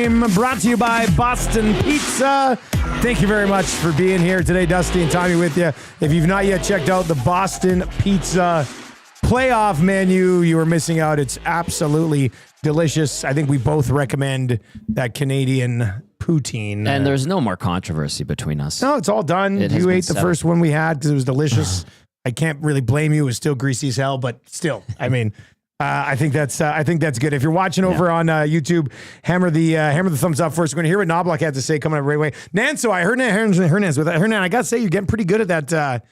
Time, brought to you by Boston Pizza. Thank you very much for being here today, Dusty and Tommy with you. If you've not yet checked out the Boston Pizza playoff menu, you are missing out. It's absolutely delicious. I think we both recommend that Canadian poutine. And there's no more controversy between us. No, it's all done. You ate the first one we had because it was delicious. I can't really blame you. It was still greasy as hell, but still, I mean, I think that's good. If you're watching over on YouTube, hammer the thumbs up first. We're going to hear what Knoblauch had to say coming up right away. Nanso, I heard Hernandez with that. Hernandez, I got to say, you're getting pretty good at that,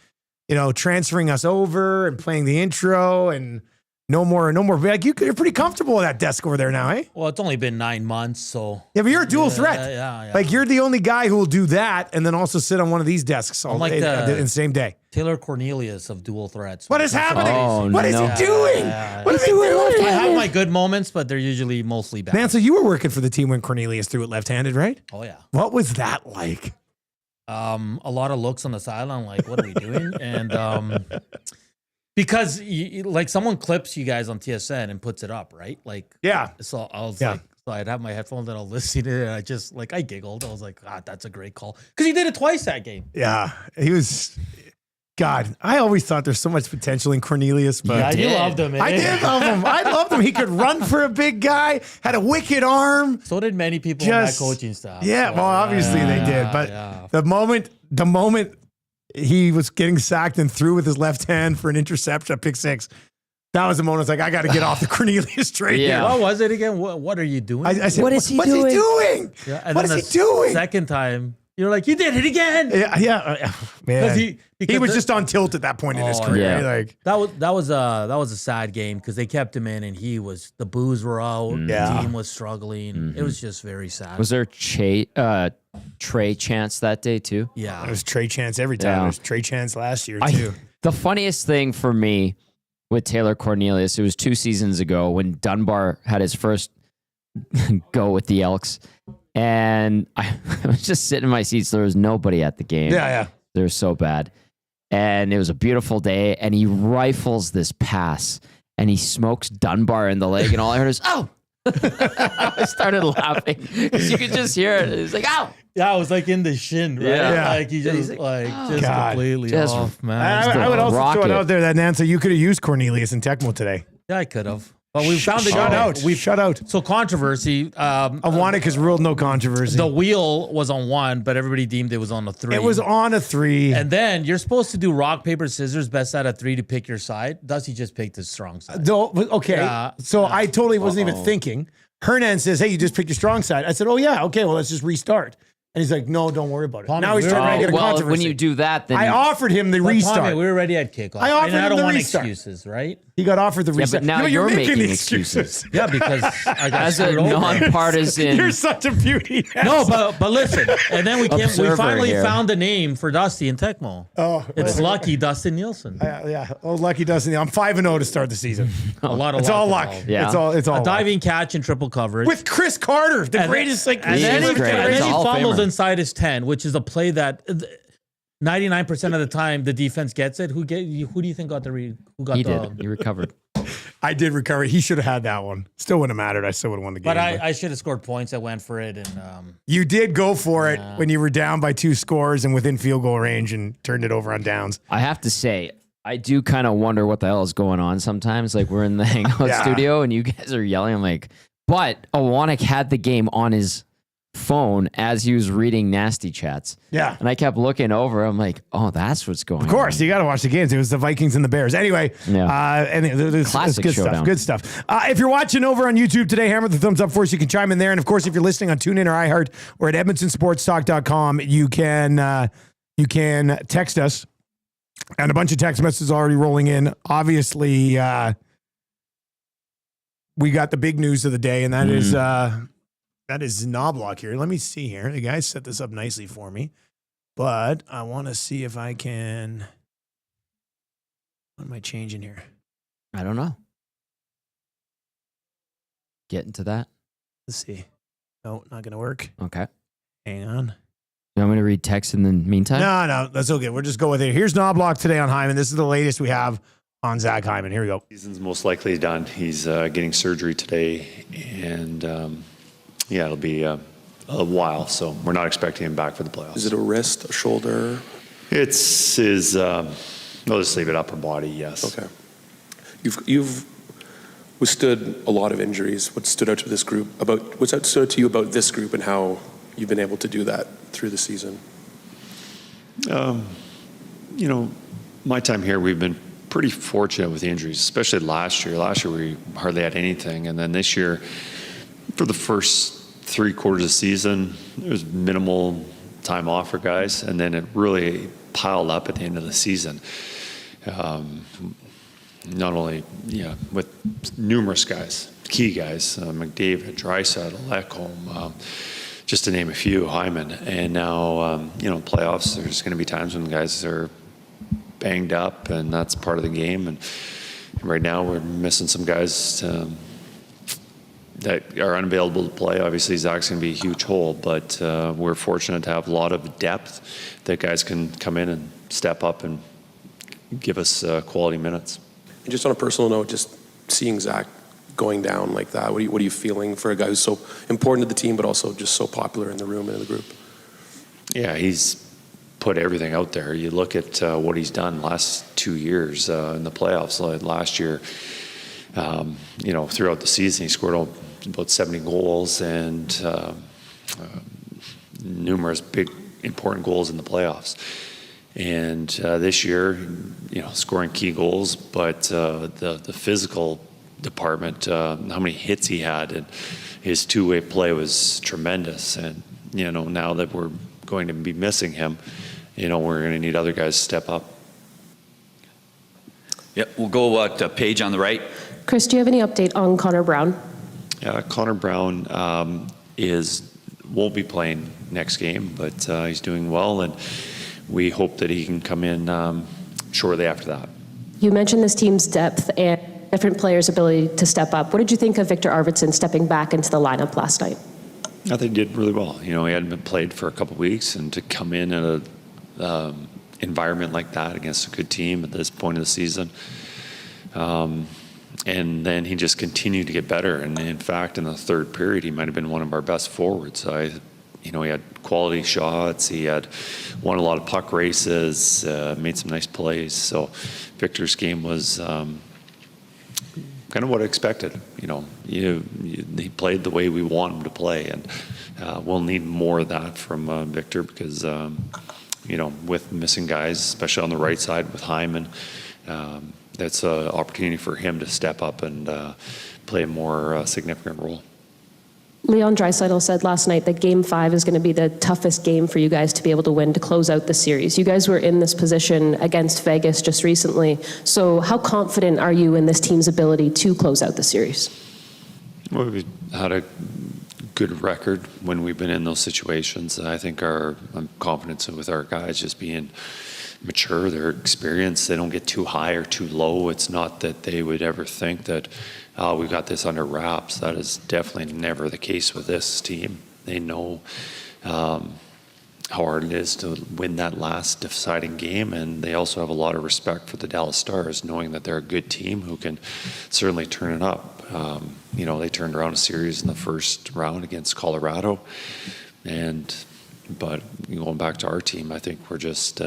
transferring us over and playing the intro and no more. Like you're pretty comfortable at that desk over there now, eh? Well, it's only been 9 months, so. Yeah, but you're a dual threat. Yeah. Like you're the only guy who will do that and then also sit on one of these desks all day in the same day. Taylor Cornelius of dual threats. What is happening? Oh, what is he doing? What is he doing? I have my good moments, but they're usually mostly bad. Man, so you were working for the team when Cornelius threw it left-handed, right? Oh, yeah. What was that like? A lot of looks on the sideline, like, what are we doing? And because like someone clips you guys on TSN and puts it up, right? Like, yeah. So I was like, so I'd have my headphones and I'll listen to it. And I giggled. I was like, that's a great call. Because he did it twice that game. Yeah. He was, God, I always thought there's so much potential in Cornelius, but you loved him. I did love him. I loved him. He could run for a big guy, had a wicked arm. So did many people on that coaching staff. Yeah, so, well, obviously they did. But the moment he was getting sacked and threw with his left hand for an interception, a pick six, that was the moment I was like, I got to get off the Cornelius train. Yeah. What was it again? What are you doing? I said, what's he doing? Yeah, and what is he doing? Second time, you're like, you did it again. Yeah, man. He was just on tilt at that point in his career. Yeah. Like that was a sad game because they kept him in and the boos were out. The team was struggling. Mm-hmm. It was just very sad. Was there Trey chance that day too? Yeah, it was Trey chance every time. Yeah. It was Trey chance last year too. The funniest thing for me with Taylor Cornelius, it was 2 seasons ago when Dunbar had his first go with the Elks. And I was just sitting in my seats. There was nobody at the game. Yeah. They were so bad. And it was a beautiful day. And he rifles this pass and he smokes Dunbar in the leg. And all I heard is, oh! I started laughing because you could just hear it. It's like, ow! Yeah, it was like in the shin, right? Yeah. Like he just completely off, man. I would also throw it out there that, Nancy, you could have used Cornelius and Tecmo today. Yeah, I could have. But we found it out. We've shut out. So controversy. Awanic ruled no controversy. The wheel was on 1, but everybody deemed it was on a 3. It was on a 3. And then you're supposed to do rock, paper, scissors, best out of 3 to pick your side. Dusty just picked his strong side. Okay. So I totally wasn't even thinking. Hernan says, hey, you just picked your strong side. I said, oh, yeah. Okay, well, let's just restart. And he's like, no, don't worry about it. Now he's trying to get a controversy. When you do that, then I offered him the restart. Tommy, we were ready at kickoff. I offered him don't the want restart. Excuses, right? He got offered the restart. but now you're making the excuses. Yeah, because I got as a screwed over. nonpartisan. You're such a beauty. No, but listen. And then we finally here. found a name for Dusty and Tecmo. Oh, it's lucky Dustin Nielson. Yeah. Oh, lucky Dustin. I'm 5-0 to start the season. It's all luck. Yeah. It's all a diving catch and triple coverage with Chris Carter, the greatest. And then he fumbles Famer. inside his 10, which is a play that 99% of the time the defense gets it. Who do you think got the? He did. He recovered. I did recover. He should have had that one. Still wouldn't have mattered. I still would have won the game. But I should have scored points. I went for it, and you did go for it when you were down by 2 scores and within field goal range, and turned it over on downs. I have to say, I do kind of wonder what the hell is going on sometimes. Like we're in the hangout studio and you guys are yelling. I'm like, but Awanic had the game on his phone as he was reading nasty chats. Yeah. And I kept looking over. I'm like, oh, that's what's going on. Of course, you got to watch the games. It was the Vikings and the Bears. Anyway, and it's good showdown. stuff. Good stuff. If you're watching over on YouTube today, hammer the thumbs up for us. You can chime in there. And of course, if you're listening on TuneIn or iHeart or at EdmontonSportsTalk.com, you can text us. And a bunch of text messages already rolling in. Obviously, we got the big news of the day, and that is Knoblauch here. Let me see here. The guys set this up nicely for me, but I want to see if I can. What am I changing here? I don't know. Getting to that. Let's see. No, not going to work. Okay. Hang on. You want me to read text in the meantime? No, that's okay. We'll just go with it. Here's Knoblauch today on Hyman. This is the latest we have on Zach Hyman. Here we go. Season's most likely done. He's getting surgery today, and Yeah, it'll be a while, so we're not expecting him back for the playoffs. Is it a wrist, a shoulder? It's his, I'll just leave it upper body, yes. Okay. You've withstood a lot of injuries. What stood out to this group what's stood out to you about this group and how you've been able to do that through the season? You know, my time here, we've been pretty fortunate with the injuries, especially last year. Last year, we hardly had anything. And then this year, for the first 3 quarters of the season, there was minimal time off for guys. And then it really piled up at the end of the season. Not only, with numerous guys, key guys, McDavid, Draisaitl, Ekholm, just to name a few, Hyman. And now, playoffs, there's going to be times when guys are banged up, and that's part of the game. And right now, we're missing some guys that are unavailable to play. Obviously, Zach's going to be a huge hole, but we're fortunate to have a lot of depth that guys can come in and step up and give us quality minutes. And just on a personal note, just seeing Zach going down like that, what are you feeling for a guy who's so important to the team, but also just so popular in the room and in the group? Yeah, he's put everything out there. You look at what he's done last 2 years in the playoffs. Last year, throughout the season, he scored about 70 goals and numerous big, important goals in the playoffs. And this year, scoring key goals, but the physical department, how many hits he had, and his two-way play was tremendous. And, now that we're going to be missing him, we're going to need other guys to step up. Yep, we'll go to Paige on the right. Chris, do you have any update on Connor Brown? Connor Brown won't be playing next game, but he's doing well, and we hope that he can come in shortly after that. You mentioned this team's depth and different players' ability to step up. What did you think of Victor Arvidsson stepping back into the lineup last night? I think he did really well. He hadn't been played for a couple of weeks, and to come in at a environment like that against a good team at this point of the season, and then he just continued to get better. And in fact, in the third period, he might have been one of our best forwards. He had quality shots. He had won a lot of puck races, made some nice plays. So Victor's game was kind of what I expected. He played the way we want him to play, and we'll need more of that from Victor because, with missing guys, especially on the right side with Hyman, that's an opportunity for him to step up and play a more significant role. Leon Draisaitl said last night that Game 5 is going to be the toughest game for you guys to be able to win to close out the series. You guys were in this position against Vegas just recently. So how confident are you in this team's ability to close out the series? Well, we've had a good record when we've been in those situations. I think I'm confident with our guys just being mature, their experience. They don't get too high or too low. It's not that they would ever think that, we've got this under wraps. That is definitely never the case with this team. They know how hard it is to win that last deciding game, and they also have a lot of respect for the Dallas Stars, knowing that they're a good team who can certainly turn it up. They turned around a series in the first round against Colorado, but going back to our team, I think we're just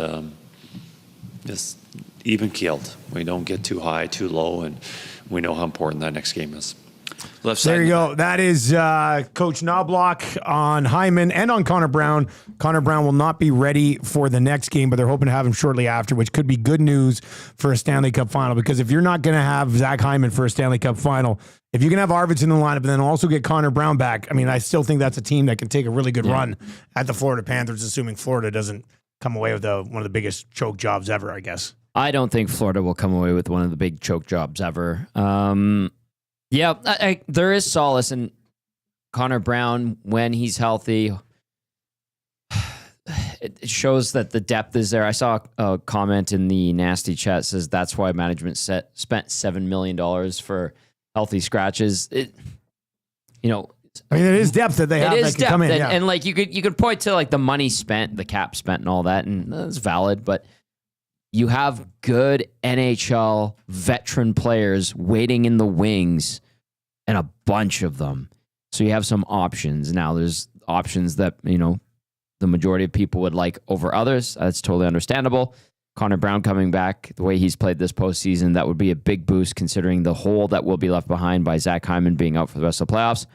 even keeled. We don't get too high, too low, and we know how important that next game is. Left side. There you go. That is Coach Knoblauch on Hyman and on Connor Brown. Connor Brown will not be ready for the next game, but they're hoping to have him shortly after, which could be good news for a Stanley Cup final. Because if you're not going to have Zach Hyman for a Stanley Cup final, if you can have Arvidsson in the lineup and then also get Connor Brown back, I still think that's a team that can take a really good run at the Florida Panthers, assuming Florida doesn't come away with one of the biggest choke jobs ever, I guess. I don't think Florida will come away with one of the big choke jobs ever. There is solace in Connor Brown when he's healthy. It shows that the depth is there. I saw a comment in the nasty chat says that's why management spent $7 million for healthy scratches. It is depth that they have that can come in. And like you could point to like the money spent, the cap spent, and all that, and that's valid. But you have good NHL veteran players waiting in the wings, and a bunch of them. So you have some options. Now there's options that, the majority of people would like over others. That's totally understandable. Connor Brown coming back, the way he's played this postseason, that would be a big boost considering the hole that will be left behind by Zach Hyman being out for the rest of the playoffs.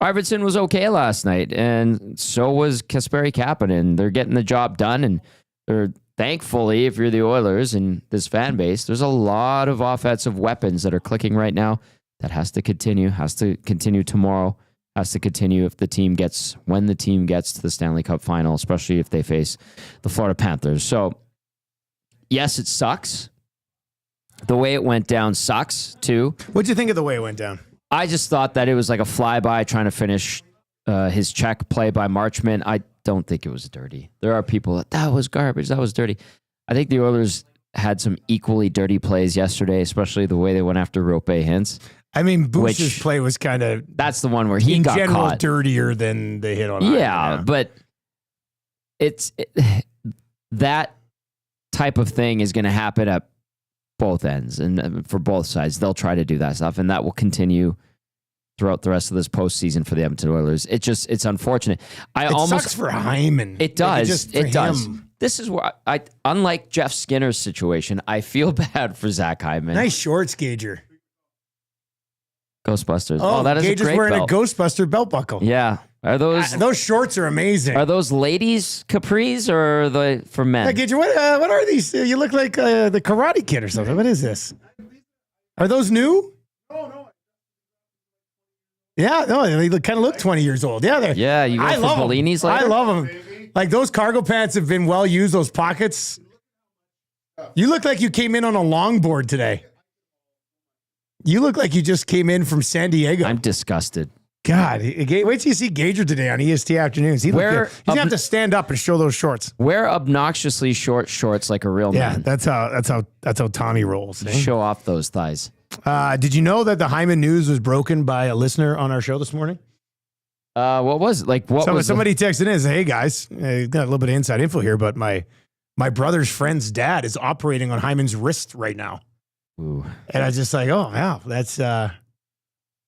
Arvidsson was okay last night, and so was Kasperi Kapanen. They're getting the job done, and they're thankfully, if you're the Oilers and this fan base, there's a lot of offensive weapons that are clicking right now. That has to continue tomorrow, has to continue when the team gets to the Stanley Cup final, especially if they face the Florida Panthers. So, yes, it sucks. The way it went down sucks, too. What'd you think of the way it went down? I just thought that it was like a flyby trying to finish his check play by Marchment. I don't think it was dirty. There are people that was garbage, that was dirty. I think the Oilers had some equally dirty plays yesterday, especially the way they went after Rope Hintz. I mean, Bush's play was kind of... That's the one where he got caught. Dirtier than the hit on Yeah, but that type of thing is going to happen at both ends and for both sides. They'll try to do that stuff, and that will continue throughout the rest of this postseason for the Edmonton Oilers. It's unfortunate. It sucks for Hyman. It does. It does. This is where unlike Jeff Skinner's situation, I feel bad for Zach Hyman. Nice shorts, Gager. Ghostbusters. Oh, that is Gager's a great wearing belt. a Ghostbuster belt buckle. Yeah. Are those shorts are amazing. Are those ladies' capris or are they for men? Yeah, Gager, what are these? You look like the Karate Kid or something. What is this? Are those new? No. Yeah, no, they kind of look 20 years old. Yeah, they're. Yeah, you go for Bellinis later? I love them. Like those cargo pants have been well used. Those pockets. You look like you came in on a longboard today. You look like you just came in from San Diego. I'm disgusted. God, wait till you see Gager today on EST Afternoons. He's going to have to stand up and show those shorts. Wear obnoxiously short shorts like a real man. Yeah, that's how Tommy rolls. Eh? Show off those thighs. Did you know that the Hyman news was broken by a listener on our show this morning? What was it? Like what was somebody texted in and said, "Hey guys, got a little bit of inside info here, but my brother's friend's dad is operating on Hyman's wrist right now." Ooh. And I was just like, "Oh, wow, that's a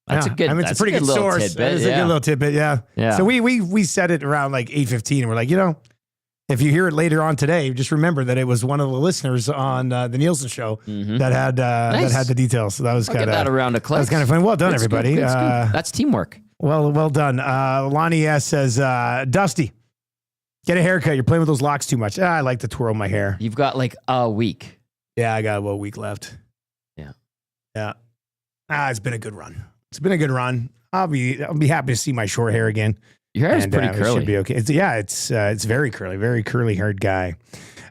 good. I mean, it's a pretty good source. Tidbit, it's a good little tidbit, yeah. Yeah. So we said it around like 8:15, and we're like, if you hear it later on today, just remember that it was one of the listeners on the Nielsen show that had the details. So that was kind of that around a click. That was kind of fun. Well done, everybody. Good. That's teamwork. Well done. Lonnie S says, Dusty, get a haircut. You're playing with those locks too much. I like to twirl my hair. You've got like a week. Yeah, I got a week left. Yeah. It's been a good run. I'll be happy to see my short hair again. Your hair is pretty curly. It should be okay. It's very curly haired guy.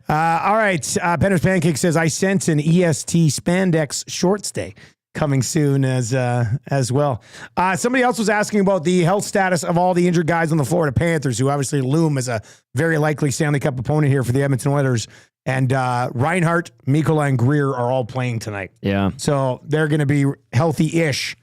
All right. Penner's Pancake says, I sense an EST spandex shorts day coming soon as well. Somebody else was asking about the health status of all the injured guys on the Florida Panthers, who obviously loom as a very likely Stanley Cup opponent here for the Edmonton Oilers. And Reinhart, Mikola, and Greer are all playing tonight. Yeah. So they're going to be healthy-ish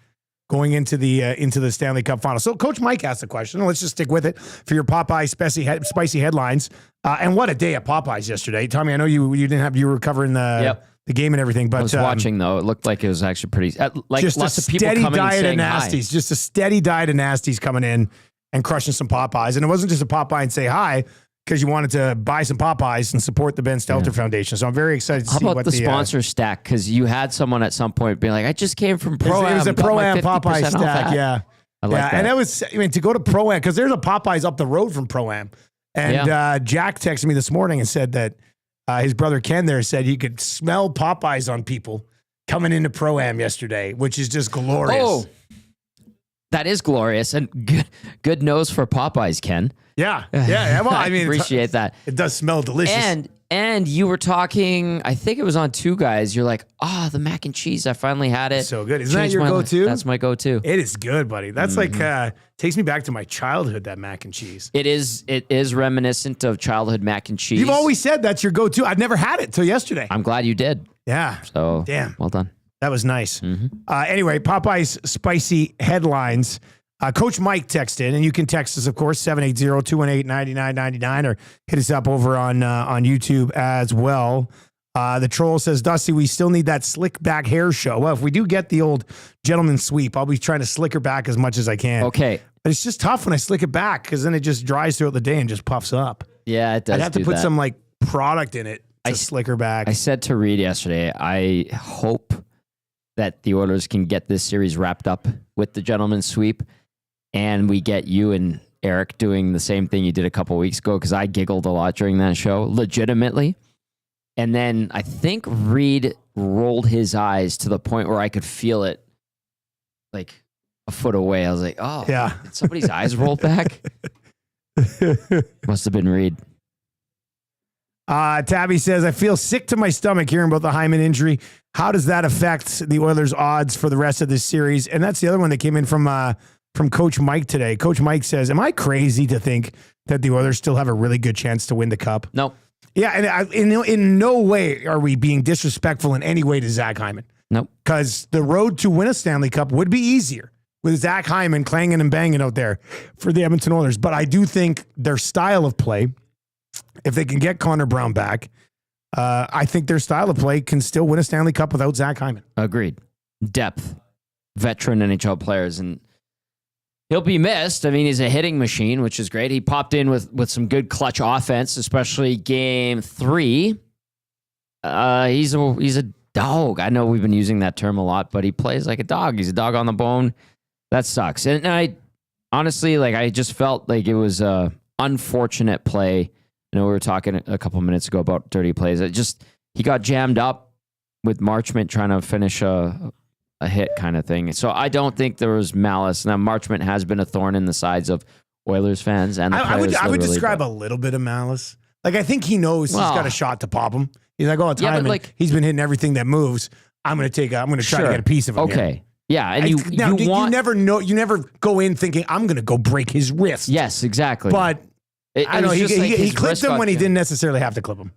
going into the Stanley Cup final. So Coach Mike asked a question. Let's just stick with it for your Popeyes spicy headlines. And what a day at Popeyes yesterday. Tommy, I know you were covering the game and everything, but I was watching though. It looked like it was actually pretty just lots a of people steady coming diet and of saying nasties. hi. Just a steady diet of nasties coming in and crushing some Popeyes. And it wasn't just a Popeye and say hi, because you wanted to buy some Popeyes and support the Ben Stelter Foundation. So I'm very excited to see what the sponsor stack, because you had someone at some point being like, I just came from Pro-Am. It was a Pro-Am Popeye stack, yeah. I like that. And that was, to go to Pro-Am, because there's a Popeyes up the road from Pro-Am. And Jack texted me this morning and said that his brother Ken there said he could smell Popeyes on people coming into Pro-Am yesterday, which is just glorious. Oh, that is glorious. And good nose for Popeyes, Ken. Yeah. Well, I mean, appreciate that. It does smell delicious. And you were talking, I think it was on Two Guys. You're like, the mac and cheese. I finally had it. So good. Isn't that your go-to? That's my go-to. It is good, buddy. That's like takes me back to my childhood. That mac and cheese. It is reminiscent of childhood mac and cheese. You've always said that's your go-to. I've never had it till yesterday. I'm glad you did. Yeah. So damn. Well done. That was nice. Anyway, Popeye's spicy headlines. Coach Mike texted, and you can text us, of course, 780-218-9999, or hit us up over on YouTube as well. The troll says, Dusty, we still need that slick back hair show. Well, if we do get the old gentleman sweep, I'll be trying to slick her back as much as I can. Okay. But it's just tough when I slick it back because then it just dries throughout the day and just puffs up. Yeah, it does. I'd have to do put that. some like product in it to slick her back. I said to Reed yesterday, I hope that the Oilers can get this series wrapped up with the gentleman's sweep, and we get you and Eric doing the same thing you did a couple weeks ago, because I giggled a lot during that show, legitimately. And then I think Reed rolled his eyes to the point where I could feel it like a foot away. I was like, oh, Yeah. did somebody's eyes rolled back? Must have been Reed. Tabby says, I feel sick to my stomach hearing about the Hyman injury. How does that affect the Oilers' odds for the rest of this series? And that's the other one that came in from Coach Mike today. Coach Mike says, am I crazy to think that the Oilers still have a really good chance to win the Cup? No. Yeah, and in no way are we being disrespectful in any way to Zach Hyman. Nope. Because the road to win a Stanley Cup would be easier with Zach Hyman clanging and banging out there for the Edmonton Oilers. But I do think their style of play, if they can get Connor Brown back, I think their style of play can still win a Stanley Cup without Zach Hyman. Agreed. Depth. Veteran NHL players. And he'll be missed. I mean, he's a hitting machine, which is great. He popped in with some good clutch offense, especially game 3. He's a dog. I know we've been using that term a lot, but he plays like a dog. He's a dog on the bone. That sucks. And I honestly, I just felt like it was a unfortunate play. I know we were talking a couple minutes ago about dirty plays. He got jammed up with Marchment trying to finish a hit kind of thing. So I don't think there was malice. Now, Marchment has been a thorn in the sides of Oilers fans and the players. I would describe a little bit of malice. Like, I think he knows he's got a shot to pop him. He's like, oh, it's Hyman. He's been hitting everything that moves. I'm going to try to get a piece of him. Okay. Here. Yeah. And you never know. You never go in thinking, I'm going to go break his wrist. Yes, exactly. But I know he clipped him when he didn't necessarily have to clip him.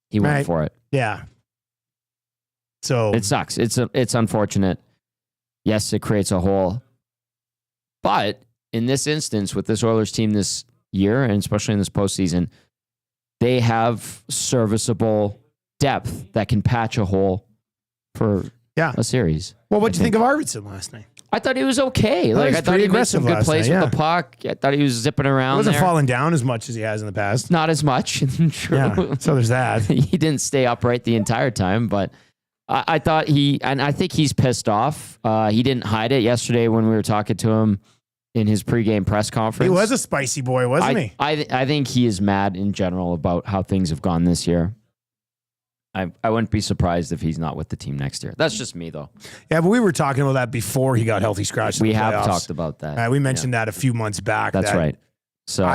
He went for it. Yeah. So it sucks. It's unfortunate. Yes, it creates a hole. But in this instance, with this Oilers team this year, and especially in this postseason, they have serviceable depth that can patch a hole for a series. Well, what do you think of Arvidsson last night? I thought he was okay. I thought he made some good plays with the puck. I thought he was zipping around. He wasn't falling down as much as he has in the past. Not as much. True. Yeah, so there's that. He didn't stay upright the entire time, but I thought and I think he's pissed off. He didn't hide it yesterday when we were talking to him in his pregame press conference. He was a spicy boy, wasn't he? I think he is mad in general about how things have gone this year. I wouldn't be surprised if he's not with the team next year. That's just me, though. Yeah, but we were talking about that before he got healthy scratch. We have talked about that. We mentioned that a few months back. That's right. So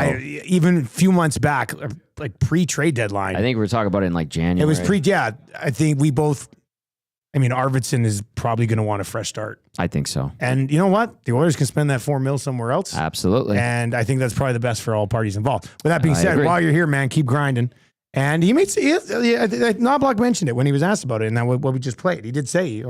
even a few months back, like pre-trade deadline. I think we were talking about it in January. It was I think we both. I mean, Arvidsson is probably going to want a fresh start. I think so. And you know what? The Oilers can spend that $4 million somewhere else. Absolutely. And I think that's probably the best for all parties involved. With that being said, while you're here, man, keep grinding. And he made Knoblauch mentioned it when he was asked about it, and that what we just played. He did say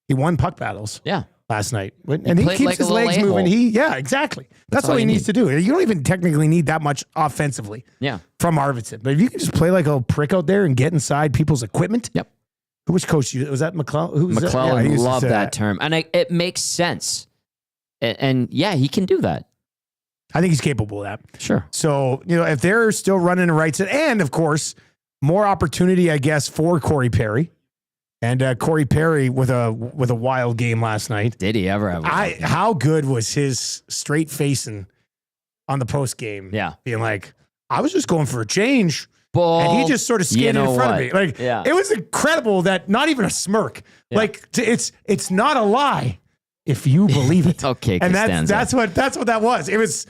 he won puck battles. Yeah. Last night, and he keeps his legs moving. Exactly. That's all he needs to do. You don't even technically need that much offensively. Yeah. From Arvidsson, but if you can just play like a prick out there and get inside people's equipment. Yep. Which coach was that? McClellan. McClellan loved that term, and it makes sense. And yeah, he can do that. I think he's capable of that. Sure. So, if they're still running the right side, and of course, more opportunity, I guess, for Corey Perry. And Corey Perry with a wild game last night. Did he ever have a wild game? How good was his straight facing on the post game? Yeah. Being like, I was just going for a change. Bull, and he just sort of skidded in front of me. It was incredible that not even a smirk. Yeah. It's not a lie if you believe it. Okay. And that's what that was. It was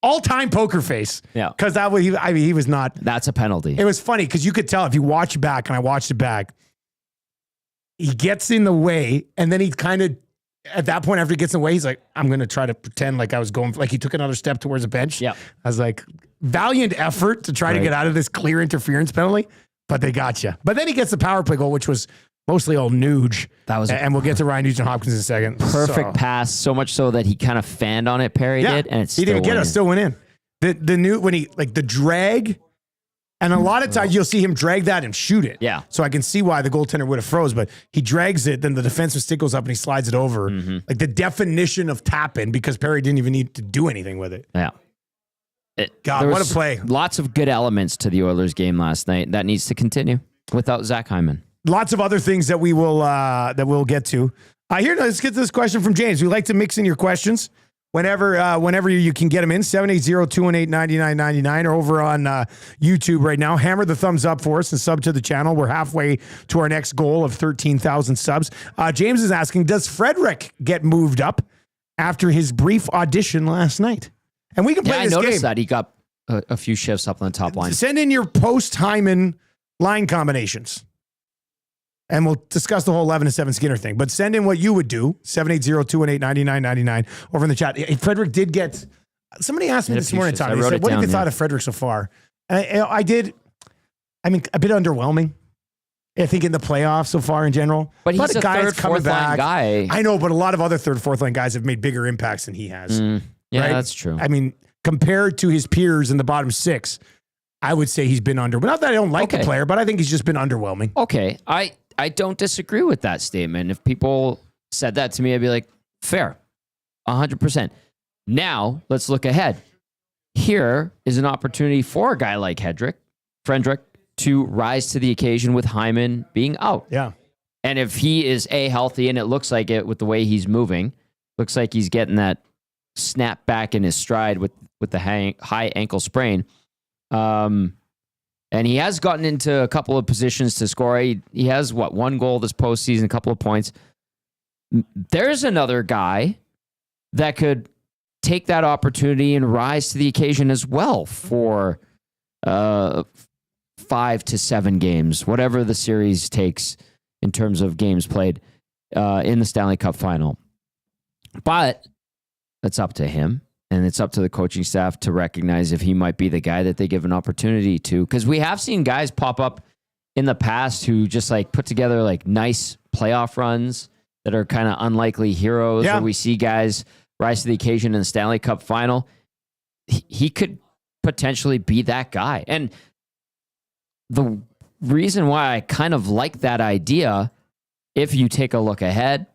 all-time poker face. Yeah. Because he was not. That's a penalty. It was funny because you could tell if you watch back, and I watched it back, he gets in the way, and then he kind of, at that point, after he gets in the way, he's like, I'm going to try to pretend like I was going, like he took another step towards the bench. Yeah. I was like, valiant effort to try to get out of this clear interference penalty, but they got you. But then he gets the power play goal, which was mostly all Nuge. And we'll get to Ryan Nugent-Hopkins in a second. Perfect pass, so much so that he kind of fanned on it, Perry did, and it's he didn't get it, still went in. The drag And a lot of times you'll see him drag that and shoot it. Yeah. So I can see why the goaltender would have froze, but he drags it, then the defenseman stick goes up and he slides it over. Like the definition of tap-in, because Perry didn't even need to do anything with it. Yeah. God, what a play. Lots of good elements to the Oilers game last night. That needs to continue without Zach Hyman. Lots of other things that we'll get to. Here, let's get to this question from James. We like to mix in your questions whenever you can get them in. 780-218-9999 or over on YouTube right now. Hammer the thumbs up for us and sub to the channel. We're halfway to our next goal of 13,000 subs. James is asking, does Frederick get moved up after his brief audition last night? And we can play this game. I noticed that he got a few shifts up on the top line. Send in your post-Hyman line combinations. And we'll discuss the whole 11-7 Skinner thing. But send in what you would do. 780-218-9999 over in the chat. Frederick did get... Somebody asked me this morning, Tommy. They said, what have you thought of Frederick so far? And I did... I mean, a bit underwhelming. I think in the playoffs so far in general. But he's a third, fourth line guy. I know, but a lot of other third, fourth line guys have made bigger impacts than he has. Yeah, right? That's true. I mean, compared to his peers in the bottom six, I would say he's been under... Not that I don't like the player, but I think he's just been underwhelming. Okay, I don't disagree with that statement. If people said that to me, I'd be like, fair, 100%. Now, let's look ahead. Here is an opportunity for a guy like Frederick, to rise to the occasion with Hyman being out. Yeah. And if he is healthy, and it looks like it with the way he's moving, looks like he's getting that snap back in his stride with the high ankle sprain. And he has gotten into a couple of positions to score. He has, one goal this postseason, a couple of points. There's another guy that could take that opportunity and rise to the occasion as well for 5 to 7 games, whatever the series takes in terms of games played in the Stanley Cup final. But it's up to him. And it's up to the coaching staff to recognize if he might be the guy that they give an opportunity to. Because we have seen guys pop up in the past who just put together nice playoff runs that are kind of unlikely heroes. Yeah. Or we see guys rise to the occasion in the Stanley Cup final. He could potentially be that guy. And the reason why I kind of like that idea, if you take a look ahead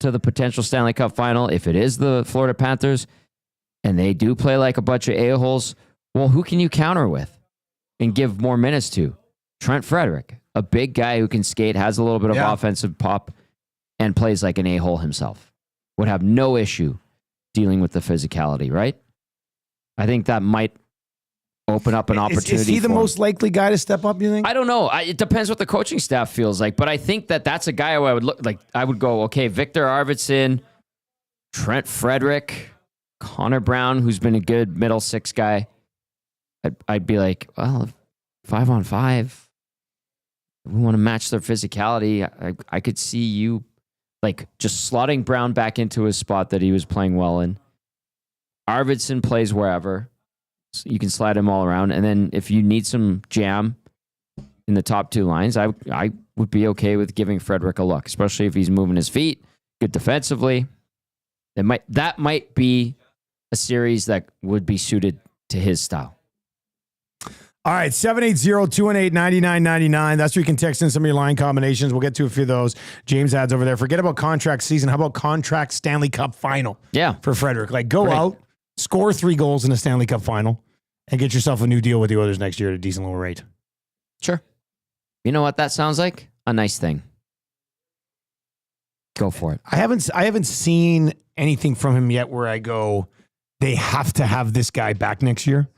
to the potential Stanley Cup final, if it is the Florida Panthers, and they do play like a bunch of a-holes, well, who can you counter with and give more minutes to? Trent Frederick, a big guy who can skate, has a little bit of offensive pop, and plays like an a-hole himself. Would have no issue dealing with the physicality, right? I think that might open up an opportunity. Is he the most likely guy to step up, you think? I don't know. It depends what the coaching staff feels like, but I think that's a guy who I would look like. I would go, okay, Victor Arvidsson, Trent Frederick, Connor Brown, who's been a good middle six guy. I'd be like, well, 5-on-5. We want to match their physicality. I could see you just slotting Brown back into his spot that he was playing well in. Arvidsson plays wherever. So you can slide him all around. And then if you need some jam in the top two lines, I would be okay with giving Frederick a look, especially if he's moving his feet, good defensively. That might be a series that would be suited to his style. All right, 780-218-9999. That's where you can text in some of your line combinations. We'll get to a few of those. James adds over there. Forget about contract season. How about contract Stanley Cup final? Yeah. For Frederick. Go out, score 3 goals in the Stanley Cup final, and get yourself a new deal with the Oilers next year at a decent lower rate. Sure. You know what that sounds like? A nice thing. Go for it. I haven't seen anything from him yet where I go, they have to have this guy back next year,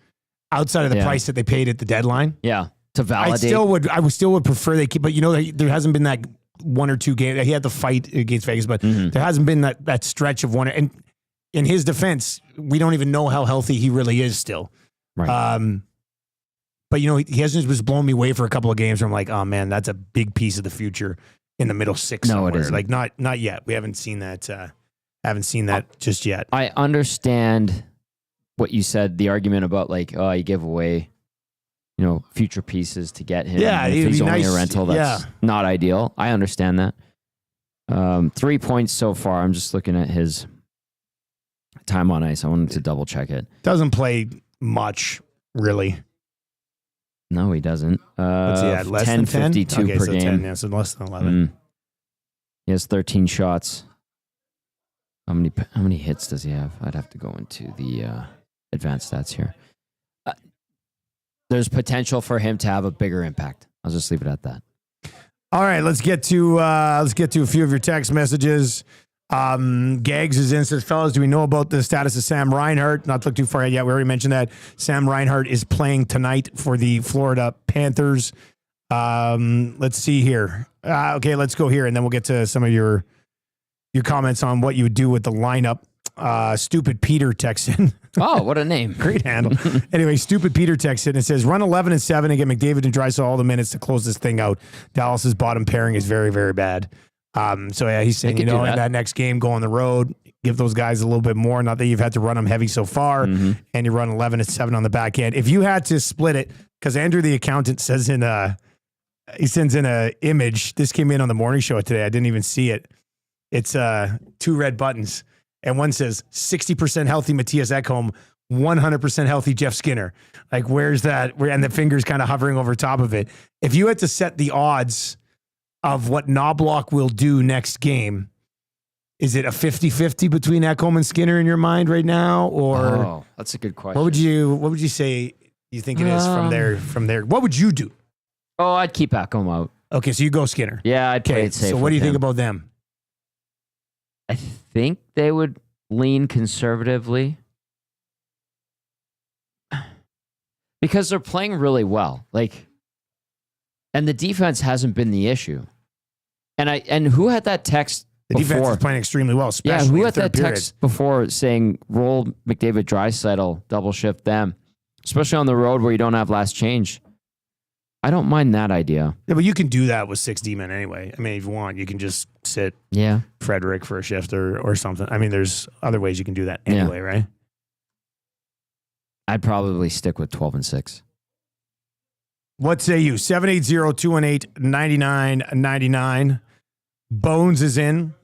outside of the price that they paid at the deadline. Yeah, to validate. I still would prefer they keep, but there hasn't been that 1 or 2 games. He had the fight against Vegas, but there hasn't been that stretch of one. And in his defense, we don't even know how healthy he really is still. Right. But he hasn't just blown me away for a couple of games where I'm like, oh man, that's a big piece of the future in the middle six. No, somewhere. it isn't. Not yet. We haven't seen that. Just yet. I understand what you said. The argument about you give away, future pieces to get him. Yeah, if he's only nice. a rental, that's not ideal. I understand that. 3 points so far. I'm just looking at his time on ice. I wanted to double check it. Doesn't play much, really. No, he doesn't. What's he at? Less than 10? 10:52 Okay, per so game. 10, yeah, so less than 11. He has 13 shots. How many hits does he have? I'd have to go into the advanced stats here. There's potential for him to have a bigger impact. I'll just leave it at that. All right, let's get to a few of your text messages. Gags is in, says, fellas, do we know about the status of Sam Reinhart? Not to look too far ahead yet. We already mentioned that Sam Reinhart is playing tonight for the Florida Panthers. Let's see here. Okay, let's go here, and then we'll get to some of your comments on what you would do with the lineup. Stupid Peter texts in. Oh, what a name. Great handle. Anyway, Stupid Peter texts in and says, run 11-7 and get McDavid and Draisaitl all the minutes to close this thing out. Dallas's bottom pairing is very, very bad. So yeah, he's saying, in that next game, go on the road, give those guys a little bit more. Not that you've had to run them heavy so far, and you run 11-7 on the back end. If you had to split it, because Andrew the accountant says he sends in a image. This came in on the morning show today. I didn't even see it. It's 2 red buttons, and one says 60% healthy Matthias Ekholm, 100% healthy Jeff Skinner. Like, where's that? And the finger's kind of hovering over top of it. If you had to set the odds of what Knoblauch will do next game, is it a 50-50 between Ekholm and Skinner in your mind right now? Or that's a good question. What would you say you think it is from there? What would you do? Oh, I'd keep Ekholm out. Okay, so you go Skinner. Yeah, I'd play it safe. So what do you think about them? I think they would lean conservatively because they're playing really well. And the defense hasn't been the issue. And who had that text The before? defense is playing extremely well, especially who in had third that text before saying roll McDavid, Draisaitl, double shift them, especially on the road where you don't have last change. I don't mind that idea. Yeah, but you can do that with 6 D-men anyway. I mean, if you want, you can just sit Frederick for a shift or something. I mean, there's other ways you can do that anyway, right? I'd probably stick with 12-6. What say you? 780-218-9999. Bones is in.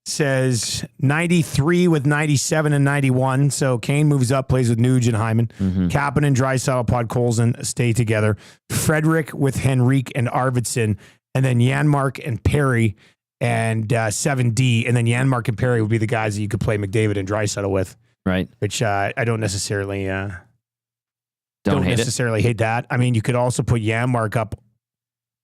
Says 93 with 97 and 91. So Kane moves up, plays with Nugent and Hyman. Kapanen, Draisaitl, Podkolzin stay together. Frederick with Henrique and Arvidsson. And then Janmark and Perry and 7D. And then Janmark and Perry would be the guys that you could play McDavid and Draisaitl with. Right. Which I don't necessarily... Don't necessarily hate that. I mean, you could also put Janmark up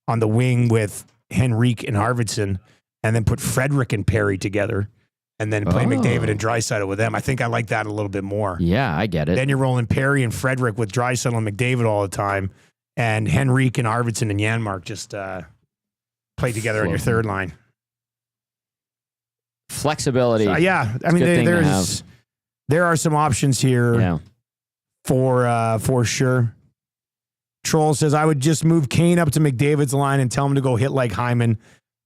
on the wing with Henrique and Arvidsson, and then put Frederick and Perry together, and then play McDavid and Draisaitl with them. I think I like that a little bit more. Yeah, I get it. Then you're rolling Perry and Frederick with Draisaitl and McDavid all the time, and Henrique and Arvidsson and Janmark just play together on your third line. Flexibility. So, yeah, I mean, there are some options here. Yeah. For sure. Troll says, I would just move Kane up to McDavid's line and tell him to go hit like Hyman,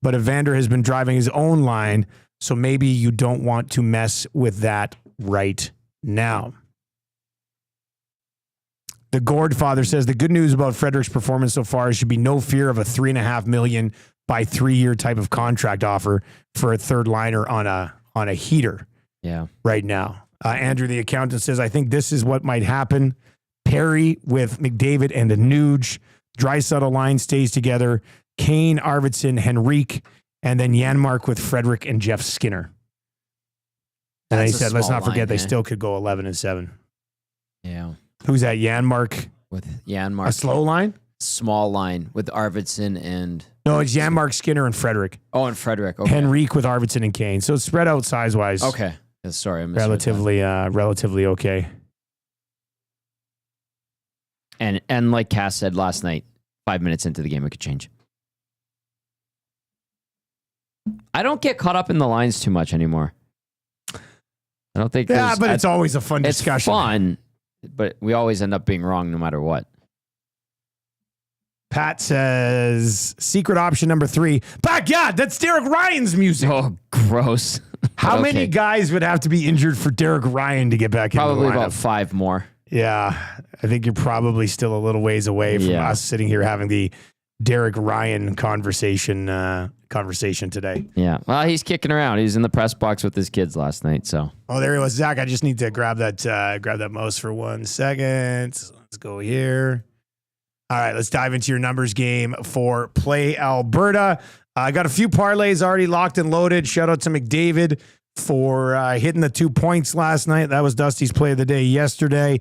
but Evander has been driving his own line, so maybe you don't want to mess with that right now. The Gourdfather says, the good news about Frederick's performance so far is should be no fear of a $3.5 million by 3-year type of contract offer for a third liner on a heater right now. Andrew, the accountant, says, I think this is what might happen. Perry with McDavid and a Nuge. Draisaitl line stays together. Kane, Arvidsson, Henrique, and then Janmark with Frederick and Jeff Skinner. And they said, let's not forget, they still could go 11-7. Yeah. Who's that? Janmark? With Janmark. A slow line? Small line with Arvidsson and... No, it's Janmark, Skinner, and Frederick. Oh, and Frederick. Okay. Henrique with Arvidsson and Kane. So it's spread out size-wise. Okay. Sorry, I misheard relatively okay. And like Cass said last night, 5 minutes into the game, it could change. I don't get caught up in the lines too much anymore. I don't think. Yeah, but it's always a fun discussion. It's fun, but we always end up being wrong no matter what. Pat says, secret option number 3. By God, that's Derek Ryan's music. Oh, gross. How many guys would have to be injured for Derek Ryan to get back into the lineup? Probably about 5 more. Yeah, I think you're probably still a little ways away from us sitting here having the Derek Ryan conversation today. Yeah, well, he's kicking around. He was in the press box with his kids last night. So. Oh, there he was. Zach, I just need to grab that mouse for 1 second. Let's go here. All right, let's dive into your numbers game for Play Alberta. I got a few parlays already locked and loaded. Shout out to McDavid for hitting the 2 points last night. That was Dusty's play of the day yesterday.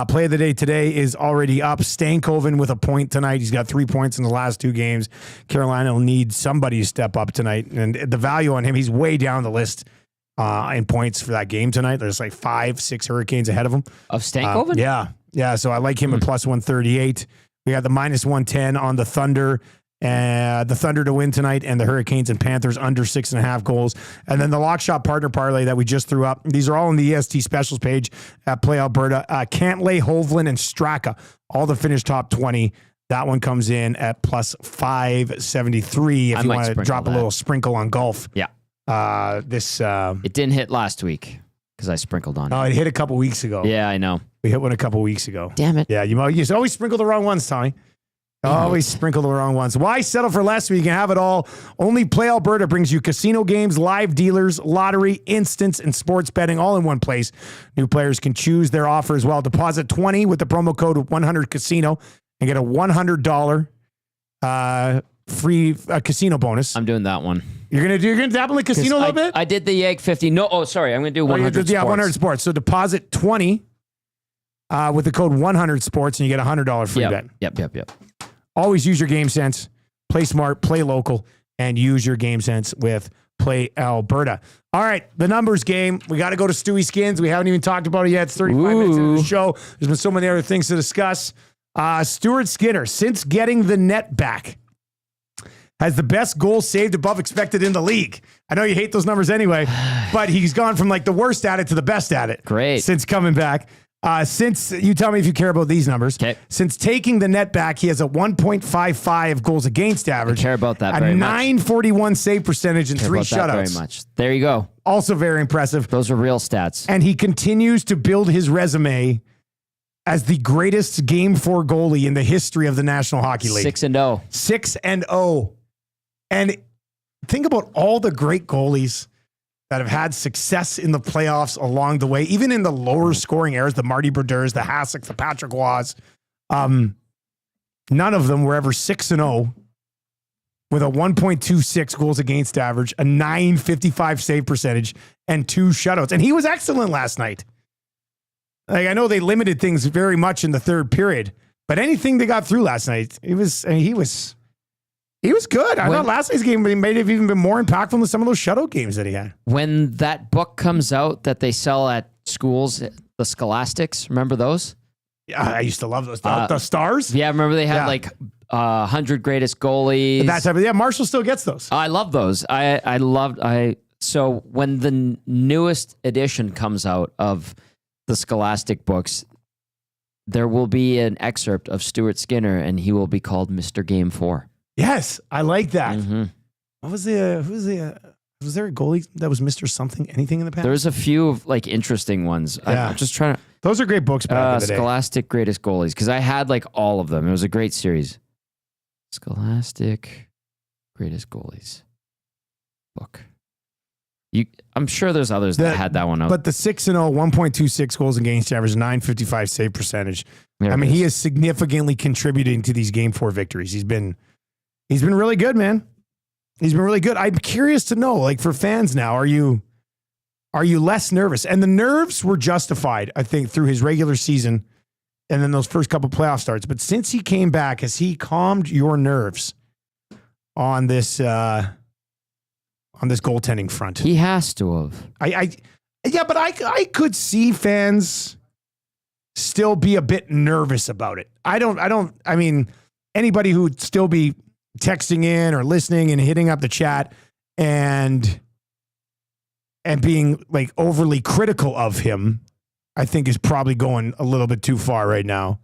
Play of the day today is already up. Stankoven with a point tonight. He's got 3 points in the last 2 games. Carolina will need somebody to step up tonight. And the value on him, he's way down the list in points for that game tonight. There's like 5-6 Hurricanes ahead of him. Of Stankoven? Yeah. So I like him at plus 138. We got the minus 110 on the Thunder. The Thunder to win tonight, and the Hurricanes and Panthers under 6.5 goals. And then the lock shot partner parlay that we just threw up. These are all on the EST specials page at Play Alberta. Cantlay, Hovland, and Straka, all the finished top 20. That one comes in at plus 573 if you want to drop a little sprinkle on golf. Yeah. It didn't hit last week because I sprinkled on it. Oh, it hit a couple weeks ago. Yeah, I know. We hit one a couple weeks ago. Damn it. Yeah, you always sprinkle the wrong ones, Tommy. Always sprinkle the wrong ones. Why settle for less when you can have it all? Only Play Alberta brings you casino games, live dealers, lottery, instants, and sports betting all in one place. New players can choose their offer as well. Deposit $20 with the promo code 100casino and get a $100 free casino bonus. I'm doing that one. You're gonna dabble in the casino a little bit? I did the Yeg 50. No, sorry. I'm gonna do 100 sports. Yeah, 100 sports. So deposit 20 with the code 100 sports and you get a $100 free bet. Yep. Always use your game sense. Play smart, play local, and use your game sense with Play Alberta. All right, the numbers game. We got to go to Stewie Skins. We haven't even talked about it yet. It's 35 minutes into the show. There's been so many other things to discuss. Stuart Skinner, since getting the net back, has the best goals saved above expected in the league. I know you hate those numbers anyway, but he's gone from like the worst at it to the best at it. Great. Since coming back. Since you tell me if you care about these numbers. Okay. Since taking the net back, he has a 1.55 goals against average. I care about that very much. A 941 save percentage and 3 shutouts. Very much. There you go. Also very impressive. Those are real stats. And he continues to build his resume as the greatest Game 4 goalie in the history of the National Hockey League. 6-0. 6-0. And think about all the great goalies that have had success in the playoffs along the way, even in the lower scoring eras, the Marty Brodeurs, the Hassicks, the Patrick Waws. None of them were ever 6-0 with a 1.26 goals against average, a 955 save percentage, and 2 shutouts. And he was excellent last night. Like, I know they limited things very much in the third period, but anything they got through last night, he was good. I thought last night's game may have even been more impactful than some of those shutout games that he had. When that book comes out that they sell at schools, the Scholastics, remember those? Yeah, I used to love those. The Stars? Yeah, remember they had 100 greatest goalies. That type of, Marshall still gets those. I love those. So when the newest edition comes out of the Scholastic books, there will be an excerpt of Stuart Skinner and he will be called Mr. Game 4. Yes, I like that. Mm-hmm. What was was there a goalie that was Mr. Something, anything in the past? There's a few of interesting ones. Yeah. I'm just trying to. Those are great books back in the day. Scholastic Greatest Goalies, because I had all of them. It was a great series. Scholastic Greatest Goalies book. I'm sure there's others that had that one out. But the 6-0, 1.26 goals against average, 955 save percentage. He is significantly contributing to these Game 4 victories. He's been really good, man. He's been really good. I'm curious to know, for fans now, are you less nervous? And the nerves were justified, I think, through his regular season and then those first couple playoff starts. But since he came back, has he calmed your nerves on this goaltending front? He has to have. But I could see fans still be a bit nervous about it. I mean, anybody who would still be texting in or listening and hitting up the chat and being overly critical of him, I think is probably going a little bit too far right now.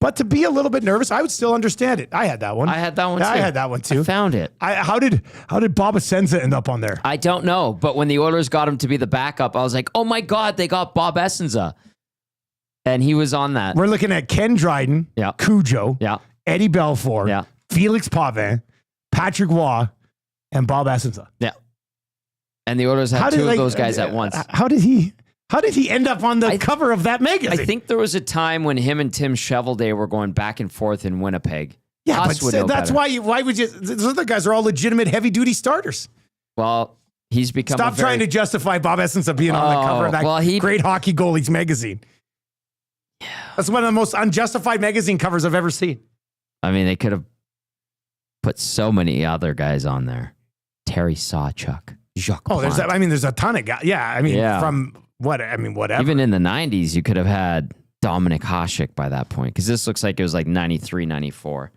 But to be a little bit nervous, I would still understand it. I had that one. I had that one too. I had that one too. I found it. How did Bob Essenza end up on there? I don't know. But when the Oilers got him to be the backup, I was like, oh my God, they got Bob Essenza. And he was on that. We're looking at Ken Dryden, Cujo, Eddie Belfour, Felix Pavin, Patrick Waugh, and Bob Essenza. Yeah. And the Oilers had two of those guys at once. How did he How did he end up on the cover of that magazine? I think there was a time when him and Tim Shovelday were going back and forth in Winnipeg. Yeah, Us would but know that's better. why would you? Those other guys are all legitimate heavy-duty starters. Well, he's become Stop trying to justify Bob Essence of being on the cover of that great hockey goalies magazine. Yeah. That's one of the most unjustified magazine covers I've ever seen. I mean, they could have put so many other guys on there. Terry Sawchuk, Jacques Plante. There's a ton of guys. Yeah, from whatever. Even in the 90s, you could have had Dominic Hasek by that point, because this looks like it was like 93, 94.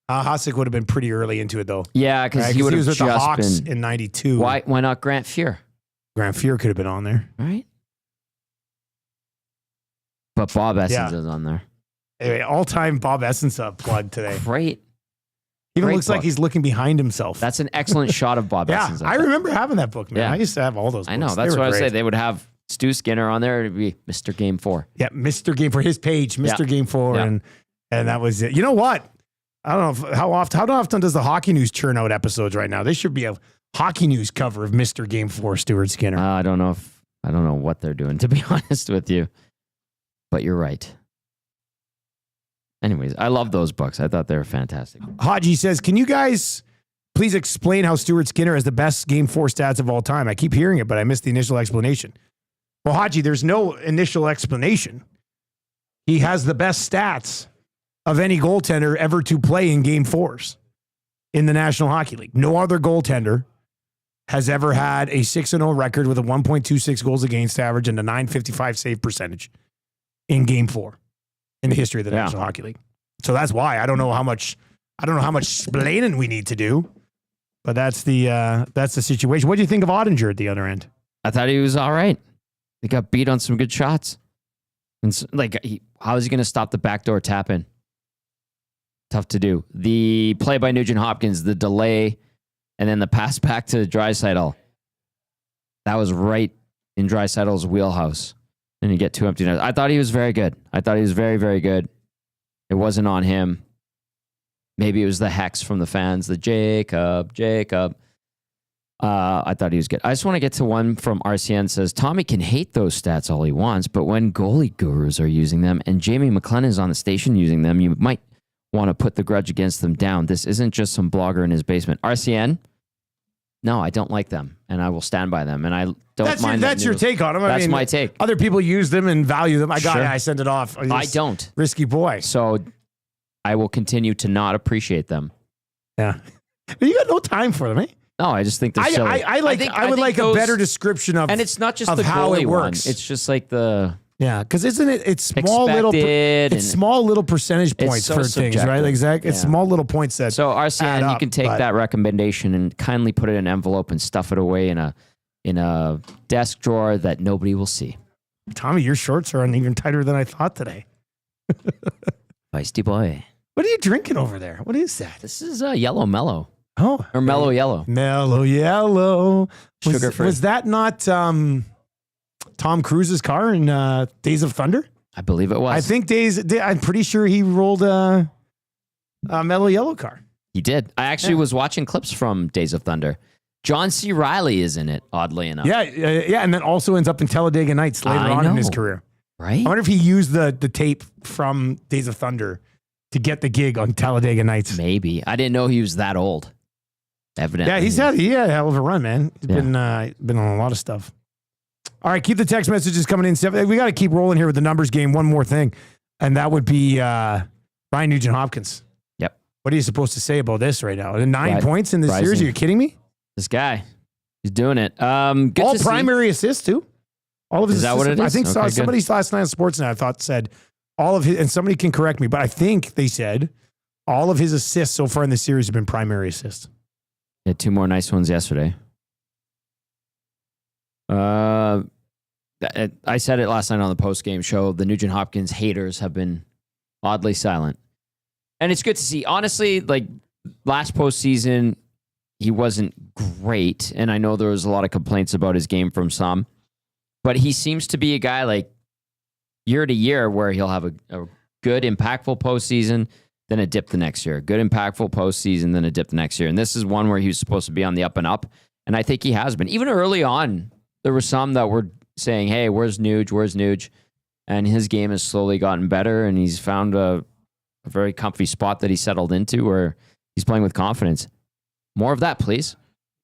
Hasek would have been pretty early into it, though. Yeah, because he would have was with just the Hawks been in 92. Why not Grant Fuhr? Grant Fuhr could have been on there. Right. But Bob Essence is on there. Anyway, all-time Bob Essence plug today. Great. Even looks like he's looking behind himself. That's an excellent shot of Bob Essence. I remember having that book, man. Yeah. I used to have all those books. I know. That's what I say. They would have Stu Skinner on there. It'd be Mr. Game 4. Yeah, Mr. Game 4. His page, Mr. Game 4. Yeah. And that was it. You know what? I don't know how often does the Hockey News churn out episodes right now? There should be a Hockey News cover of Mr. Game 4, Stuart Skinner. I don't know what they're doing, to be honest with you. But you're right. Anyways, I love those books. I thought they were fantastic. Haji says, can you guys please explain how Stuart Skinner has the best Game 4 stats of all time? I keep hearing it, but I missed the initial explanation. Well, Haji, there's no initial explanation. He has the best stats of any goaltender ever to play in Game 4s in the National Hockey League. No other goaltender has ever had a 6-0 record with a 1.26 goals against average and a .955 save percentage in Game 4 in the history of the National Hockey League. So that's why I don't know how much splaining we need to do, but that's the situation. What do you think of Ottinger at the other end? I thought he was all right. He got beat on some good shots. And how is he going to stop the backdoor tap in? Tough to do. The play by Nugent-Hopkins, the delay, and then the pass back to Draisaitl. That was right in Draisaitl's wheelhouse. And you get 2 empty nets. I thought he was very good. I thought he was very, very good. It wasn't on him. Maybe it was the hex from the fans, the Jacob. I thought he was good. I just want to get to one from RCN says, Tommy can hate those stats all he wants, but when goalie gurus are using them and Jamie McLennan is on the station using them, you might want to put the grudge against them down. This isn't just some blogger in his basement. RCN? No, I don't like them, and I will stand by them, and I don't mind. That's your take on them. That's my take. Other people use them and value them. I send it off. I don't. Risky boy. So I will continue to not appreciate them. Yeah. But you got no time for them, eh? No, I just think they're silly. I would like a better description of, and it's not just the how goalie it works. It's just like the because isn't it? It's small little percentage points for things, right? Exactly. It's small little points that. So RCN, you can take that recommendation and kindly put it in an envelope and stuff it away in a desk drawer that nobody will see. Tommy, your shorts are even tighter than I thought today. Feisty boy. What are you drinking over there? What is that? This is a yellow mellow. Oh, or mellow yellow. Mellow yellow. Sugar-free. Was that not Tom Cruise's car in Days of Thunder? I believe it was. I think I'm pretty sure he rolled a mellow yellow car. He did. I actually was watching clips from Days of Thunder. John C. Reilly is in it, oddly enough. Yeah, and then also ends up in Talladega Nights later on in his career. Right? I wonder if he used the tape from Days of Thunder to get the gig on Talladega Nights. Maybe. I didn't know he was that old. Evidently. Yeah, he had a hell of a run, man. He's been on a lot of stuff. All right, keep the text messages coming in. We got to keep rolling here with the numbers game. One more thing, and that would be Ryan Nugent-Hopkins. Yep. What are you supposed to say about this right now? 9 points in this series? Are you kidding me? This guy, he's doing it. Good all primary assists too. All of his. Is that what it is? I think somebody last night on Sportsnet I thought said all of his, and somebody can correct me, but I think they said all of his assists so far in the series have been primary assists. He had 2 more nice ones yesterday. I said it last night on the post-game show. The Nugent-Hopkins haters have been oddly silent. And it's good to see. Honestly, like last postseason, he wasn't great. And I know there was a lot of complaints about his game from some. But he seems to be a guy like year to year where he'll have a good, impactful postseason, then a dip the next year. Good, impactful postseason, then a dip the next year. And this is one where he was supposed to be on the up and up. And I think he has been. Even early on, there were some that were saying, hey, where's Nuge? Where's Nuge? And his game has slowly gotten better, and he's found a very comfy spot that he settled into where he's playing with confidence. More of that, please.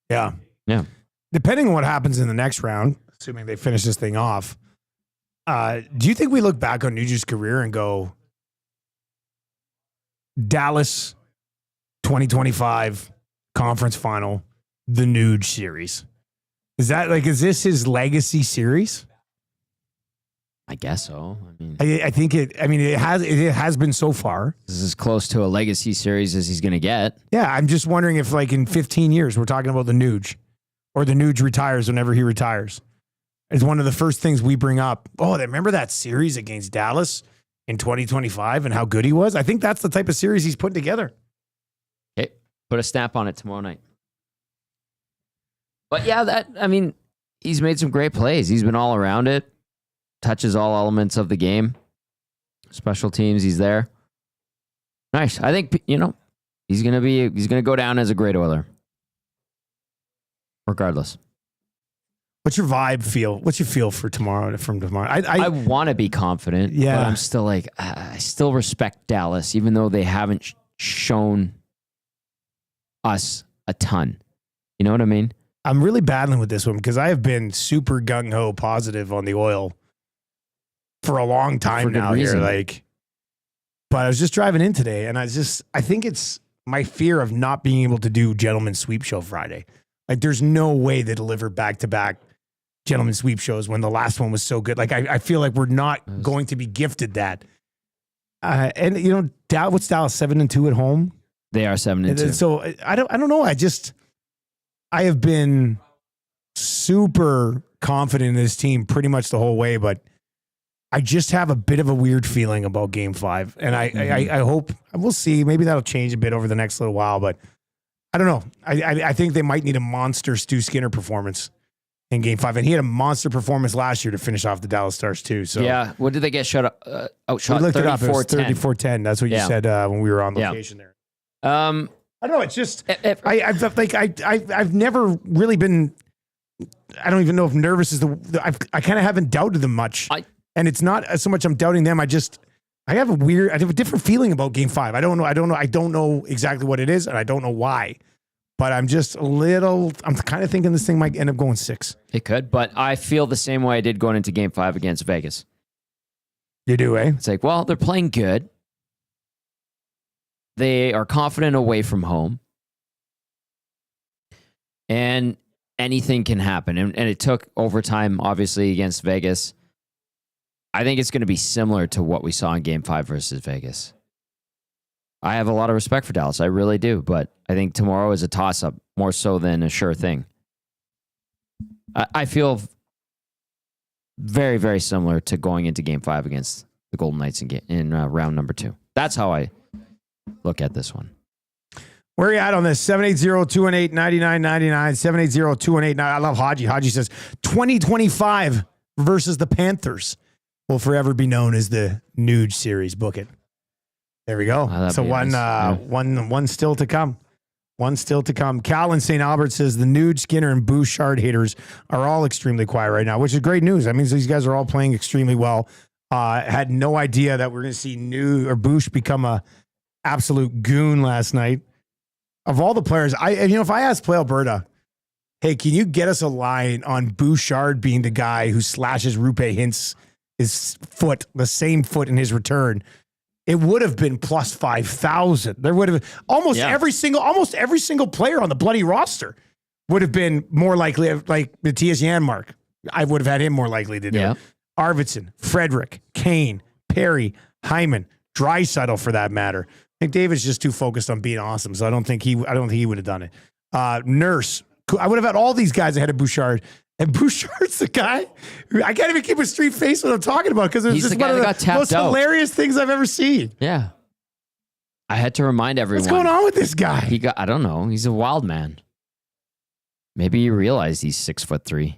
Yeah. Yeah. Depending on what happens in the next round, assuming they finish this thing off, do you think we look back on Nuge's career and go, Dallas 2025 conference final, the Nuge series? Is this his legacy series? I guess so. I mean, I think it has been so far. this is as close to a legacy series as he's going to get. Yeah, I'm just wondering if in 15 years we're talking about the Nuge, or the Nuge retires whenever he retires. It's one of the first things we bring up. Oh, remember that series against Dallas in 2025 and how good he was? I think that's the type of series he's putting together. Okay, put a stamp on it tomorrow night. But yeah, he's made some great plays. He's been all around it. Touches all elements of the game. Special teams, he's there. Nice. I think, he's going to go down as a great Oiler. Regardless. What's your vibe feel? What's your feel for tomorrow? I want to be confident, yeah. But I'm still I still respect Dallas, even though they haven't shown us a ton. You know what I mean? I'm really battling with this one because I have been super gung-ho positive on the Oil for a long time now here. But I was just driving in today, and I think it's my fear of not being able to do Gentleman's Sweep Show Friday. There's no way they deliver back-to-back Gentleman's Sweep shows when the last one was so good. I feel like we're not going to be gifted that. And what's Dallas 7-2 at home? They are 7-2. So I don't know. I have been super confident in this team pretty much the whole way, but I just have a bit of a weird feeling about Game 5, and I hope we'll see. Maybe that'll change a bit over the next little while, but I don't know. I think they might need a monster Stu Skinner performance in Game 5, and he had a monster performance last year to finish off the Dallas Stars too. So yeah, what did they get outshot? We looked it up. It was 34-10. That's what you said when we were on location there. I don't know. It's just I've never really been. I don't even know if nervous is I kind of haven't doubted them much. And it's not so much I'm doubting them. I have a different feeling about Game 5. I don't know exactly what it is, and I don't know why. But I'm kind of thinking this thing might end up going 6. It could, but I feel the same way I did going into Game 5 against Vegas. You do, eh? It's they're playing good. They are confident away from home. And anything can happen. And it took overtime, obviously, against Vegas. I think it's going to be similar to what we saw in Game 5 versus Vegas. I have a lot of respect for Dallas. I really do. But I think tomorrow is a toss-up more so than a sure thing. I feel very, very similar to going into Game 5 against the Golden Knights in round number 2. That's how I look at this one. Where are you at on this? 780-218-9999, 780-218. I love Haji. Haji says 2025 versus the Panthers will forever be known as the Nuge series. Book it. There we go. So one still to come. One still to come. Cal in St. Albert says the Nuge, Skinner, and Bouchard haters are all extremely quiet right now, which is great news. That means these guys are all playing extremely well. Had no idea that we're going to see Bouch become a absolute goon last night. Of all the players, if I asked Play Alberta, hey, can you get us a line on Bouchard being the guy who slashes Rupe Hintz his foot, the same foot in his return, it would have been plus 5,000. There would have been almost every single player on the bloody roster would have been more likely, like the T.S. Janmark. I would have had him more likely to do it. Arvidsson, Frederick, Kane, Perry, Hyman, Draisaitl for that matter. I think David's just too focused on being awesome, so I don't think he would have done it. Nurse, I would have had all these guys ahead of Bouchard. And Bouchard's the guy who I can't even keep a straight face when I'm talking about because it's just one of the most hilarious things I've ever seen. Yeah. I had to remind everyone. What's going on with this guy? I don't know. He's a wild man. Maybe you realize he's 6'3".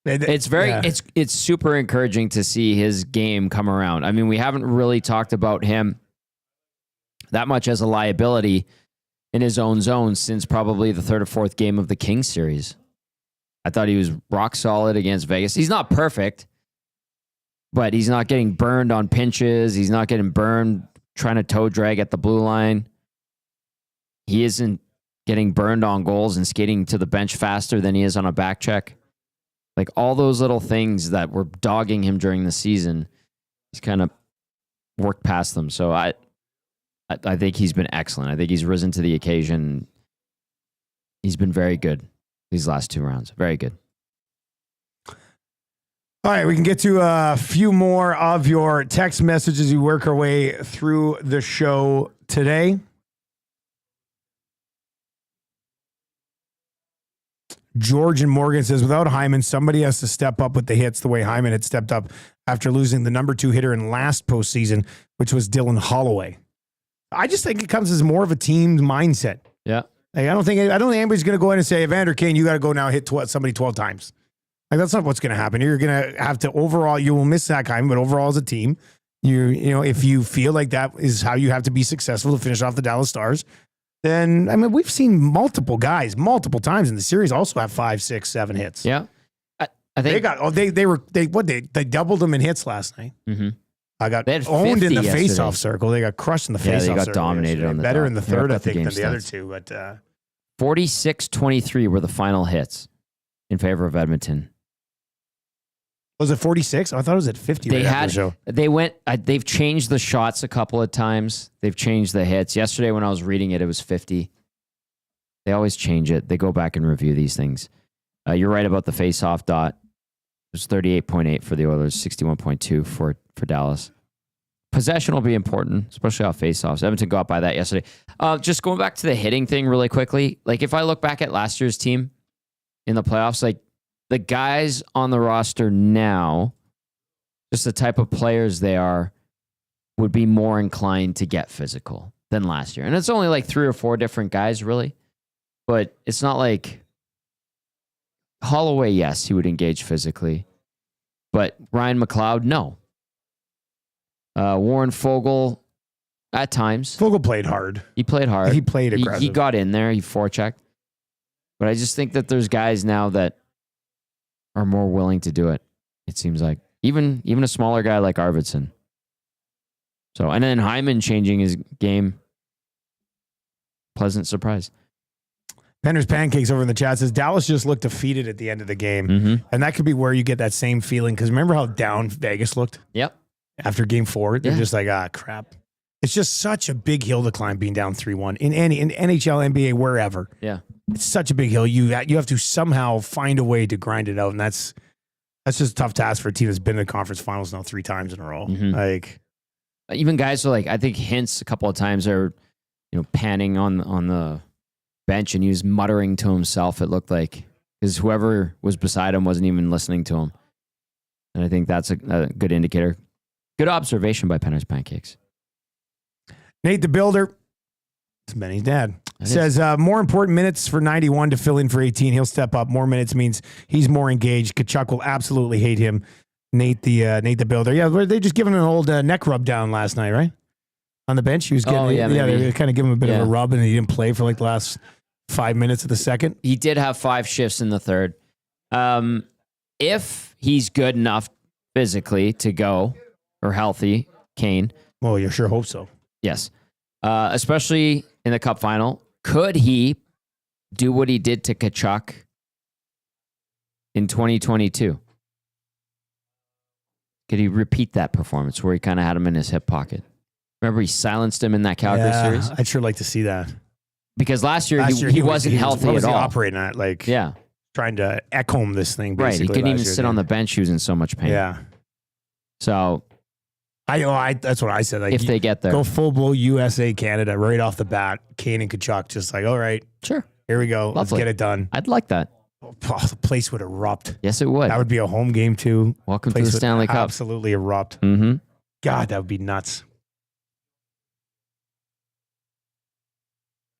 It's super encouraging to see his game come around. I mean, we haven't really talked about him that much as a liability in his own zone since probably the third or fourth game of the Kings series. I thought he was rock solid against Vegas. He's not perfect, but he's not getting burned on pinches. He's not getting burned trying to toe drag at the blue line. He isn't getting burned on goals and skating to the bench faster than he is on a back check. Like all those little things that were dogging him during the season, he's kind of worked past them. So I think he's been excellent. I think he's risen to the occasion. He's been very good these last 2 rounds. Very good. All right, we can get to a few more of your text messages as we work our way through the show today. George and Morgan says, without Hyman, somebody has to step up with the hits the way Hyman had stepped up after losing the number 2 hitter in last postseason, which was Dylan Holloway. I just think it comes as more of a team mindset. Yeah. Like, I don't think anybody's going to go in and say, Evander Kane, you got to go now hit somebody 12 times. Like, that's not what's going to happen. You're going to have to overall, you will miss Zach Hyman, but overall as a team, you know, if you feel like that is how you have to be successful to finish off the Dallas Stars, then, I mean, we've seen multiple guys multiple times in the series also have 5, 6, 7 hits. Yeah. I think they doubled them in hits last night. Mm-hmm. I got They had owned in the 50 yesterday. faceoff circle. They got crushed in the faceoff Yeah, circle. they got dominated yesterday. on the Better dot. in the They third, got I the think, game than the other stats. two. But 46-23 were the final hits in favor of Edmonton. was it 46? I thought it was at 50. They right after the show. they've changed the shots a couple of times. They've changed the hits. Yesterday when I was reading it, it was 50. They always change it. They go back and review these things. You're right about the face-off dot. It was 38.8 for the Oilers, 61.2 for Dallas. Possession will be important, especially off face-offs. Edmonton got by that yesterday. Just going back to the hitting thing really quickly, like if I look back at last year's team in the playoffs, like the guys on the roster now, just the type of players they are, would be more inclined to get physical than last year. And it's only like 3 or 4 different guys, really. But it's not like Holloway, yes, he would engage physically. But Ryan McLeod, no. Warren Fogle, at times. Fogle played hard. He played hard. He played aggressive. He got in there. He forechecked. But I just think that there's guys now that are more willing to do it, it seems like. Even a smaller guy like Arvidsson. So, and then Hyman changing his game. Pleasant surprise. Penner's Pancakes over in the chat says, Dallas just looked defeated at the end of the game. Mm-hmm. And that could be where you get that same feeling. Because remember how down Vegas looked? Yep. After game 4? They're just like, crap. It's just such a big hill to climb being down 3-1 in NHL, NBA, wherever. Yeah. It's such a big hill. You have to somehow find a way to grind it out. And that's just a tough task for a team that's been in the conference finals now 3 times in a row. Mm-hmm. Like, even guys are like, I think Hintz a couple of times are, panning on the bench and he was muttering to himself, it looked like, because whoever was beside him wasn't even listening to him. And I think that's a good indicator. Good observation by Penner's Pancakes. Nate the Builder, it's Benny's dad, says more important minutes for 91 to fill in for 18. He'll step up. More minutes means he's more engaged. Kachuk will absolutely hate him. Nate the Builder. Yeah, they just giving him an old neck rub down last night, right? On the bench, he was getting. They kind of give him a bit of a rub, and he didn't play for like the last 5 minutes of the second. He did have 5 shifts in the third. If he's good enough physically to go or healthy, Kane. Well, you sure hope so. Yes. Especially in the Cup final. Could he do what he did to Kachuk in 2022? Could he repeat that performance where he kind of had him in his hip pocket? Remember, he silenced him in that Calgary series? I'd sure like to see that. Because last year he wasn't healthy at all. Operating at trying to echo this thing. Basically, right, he couldn't even sit on the bench. He was in so much pain. Yeah. So that's what I said. Like, if they get there, go full blow USA Canada right off the bat. Kane and Kachuk, just like, all right, sure, here we go. Lovely. Let's get it done. I'd like that. Oh, the place would erupt. Yes, it would. That would be a home game too. Welcome to the Stanley Cup. Absolutely erupt. Mm-hmm. God, that would be nuts.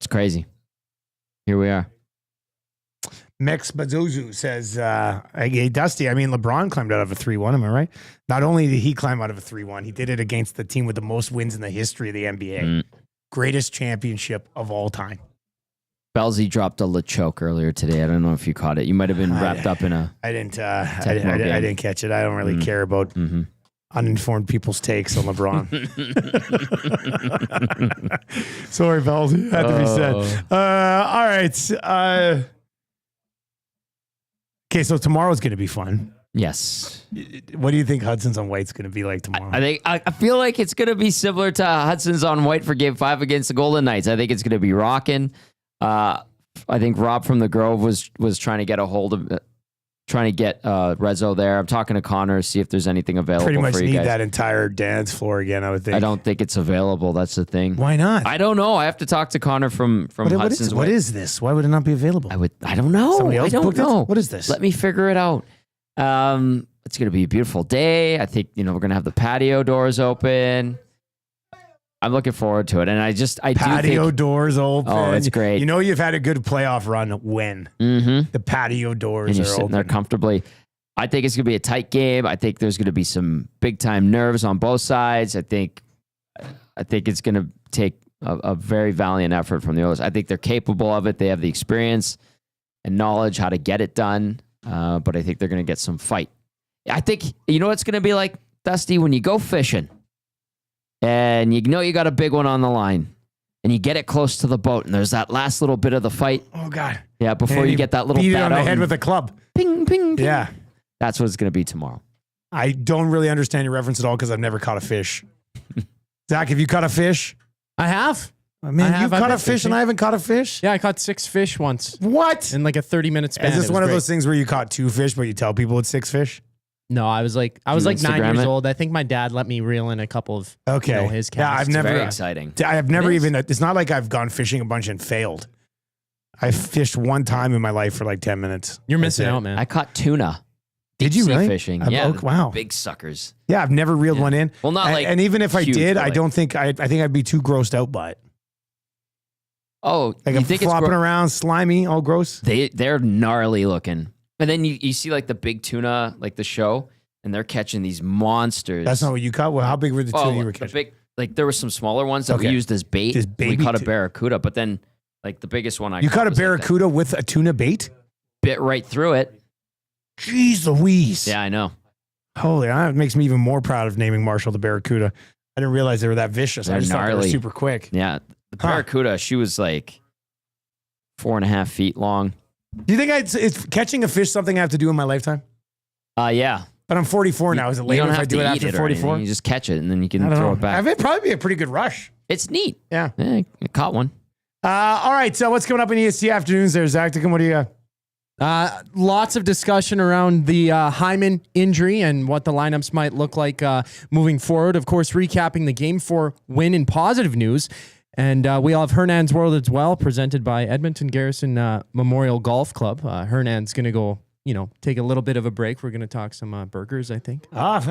It's crazy. Here we are. Mex Bazozu says, hey, Dusty, I mean, LeBron climbed out of a 3-1, am I right? Not only did he climb out of a 3-1, he did it against the team with the most wins in the history of the NBA. Greatest championship of all time. Belsey dropped a LeChoke earlier today. I don't know if you caught it. You might have been wrapped up in a. I didn't catch it. I don't really care about uninformed people's takes on LeBron. Sorry, Belsey. Had to be said. All right. Okay, so tomorrow's going to be fun. Yes. What do you think Hudson's on White's going to be like tomorrow? I feel like it's going to be similar to Hudson's on White for Game 5 against the Golden Knights. I think it's going to be rocking. I think Rob from the Grove was trying to get a hold of it. Trying to get Rezzo there. I'm talking to Connor, see if there's anything available for you guys. Pretty much need that entire dance floor again, I would think. I don't think it's available. That's the thing. Why not? I don't know. I have to talk to Connor from Hudson's. What is this? Why would it not be available? I don't know. Somebody else I don't booked know. it? What is this? Let me figure it out. It's going to be a beautiful day. I think, we're going to have the patio doors open. I'm looking forward to it. And patio doors open. Oh, it's great. You've had a good playoff run when the patio doors and you're are sitting open. there comfortably. I think it's going to be a tight game. I think there's going to be some big time nerves on both sides. I think it's going to take a very valiant effort from the Oilers. I think they're capable of it. They have the experience and knowledge how to get it done. But I think they're going to get some fight. I think, what it's going to be like, Dusty, when you go fishing and you got a big one on the line and you get it close to the boat and there's that last little bit of the fight. Oh, God. Yeah, before you get that little beat it bat on the out head with a club. Ping, ping, ping. Yeah. That's what it's going to be tomorrow. I don't really understand your reference at all because I've never caught a fish. Zach, have you caught a fish? I have. You've caught a fish and I haven't caught a fish? Yeah, I caught 6 fish once. What? In like a 30-minute span. Is this one of those things where you caught 2 fish, but you tell people it's 6 fish? No, I was like 9 Instagram years it? old. I think my dad let me reel in a couple of his casts. Yeah, I've never. Very exciting. I've never even. It's not like I've gone fishing a bunch and failed. I fished one time in my life for like 10 minutes. You're missing out, man. I caught tuna. Did you Sea really? fishing? Yeah. Wow. Big suckers. Yeah, I've never reeled one in. Well, not like and even if I huge, did, but I like- don't think I think I'd be too grossed out by it. Oh, Like you I'm think flopping it's around, slimy, all gross. They're gnarly looking. And then you see like the big tuna, like the show, and they're catching these monsters. That's not what you caught. Well, how big were the tuna you were the catching? big, like there were some smaller ones that we Okay. used as bait. Just We baby caught a tu- barracuda, but then like the biggest one You caught a was, like, that barracuda with a tuna bait? bit right through it. Jeez Louise. Yeah, I know. Holy, that makes me even more proud of naming Marshall the barracuda. I didn't realize they were that vicious. I They're just thought they were gnarly. super quick. Yeah, the barracuda, she was like 4.5 feet long. Do you think it's catching a fish something I have to do in my lifetime? Yeah. But I'm 44 now. Is it You later don't if I have do to it eat after it or 44? anything. You just catch it and then you can I don't throw know. it back. It'd probably be a pretty good rush. It's neat. Yeah. I caught one. All right. So what's coming up in EST afternoons there, Zacticum? What do you got? Lots of discussion around the Hyman injury and what the lineups might look like moving forward. Of course, recapping the Game 4 win in positive news. And we all have Hernan's World as well, presented by Edmonton Garrison Memorial Golf Club. Hernan's going to go, take a little bit of a break. We're going to talk some burgers, I think. Not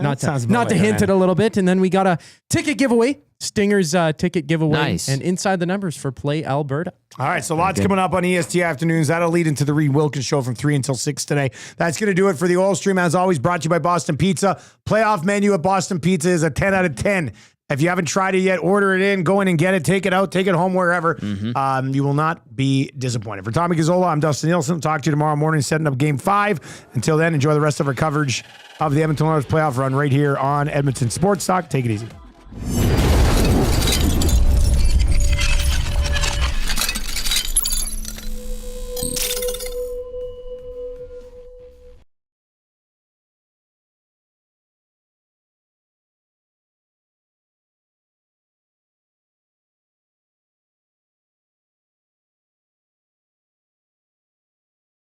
to hint it a little bit. And then we got a ticket giveaway, Stingers ticket giveaway. Nice. And inside the numbers for Play Alberta. All right, so lots coming up on EST afternoons. That'll lead into the Reed Wilkins show from 3 until 6 today. That's going to do it for the Oil Stream. As always, brought to you by Boston Pizza. Playoff menu at Boston Pizza is a 10 out of 10. If you haven't tried it yet, order it in, go in and get it, take it out, take it home, wherever. You will not be disappointed. For Tommy Gazzola, I'm Dustin Nielson. Talk to you tomorrow morning, setting up Game 5. Until then, enjoy the rest of our coverage of the Edmonton Oilers playoff run right here on Edmonton Sports Talk. Take it easy.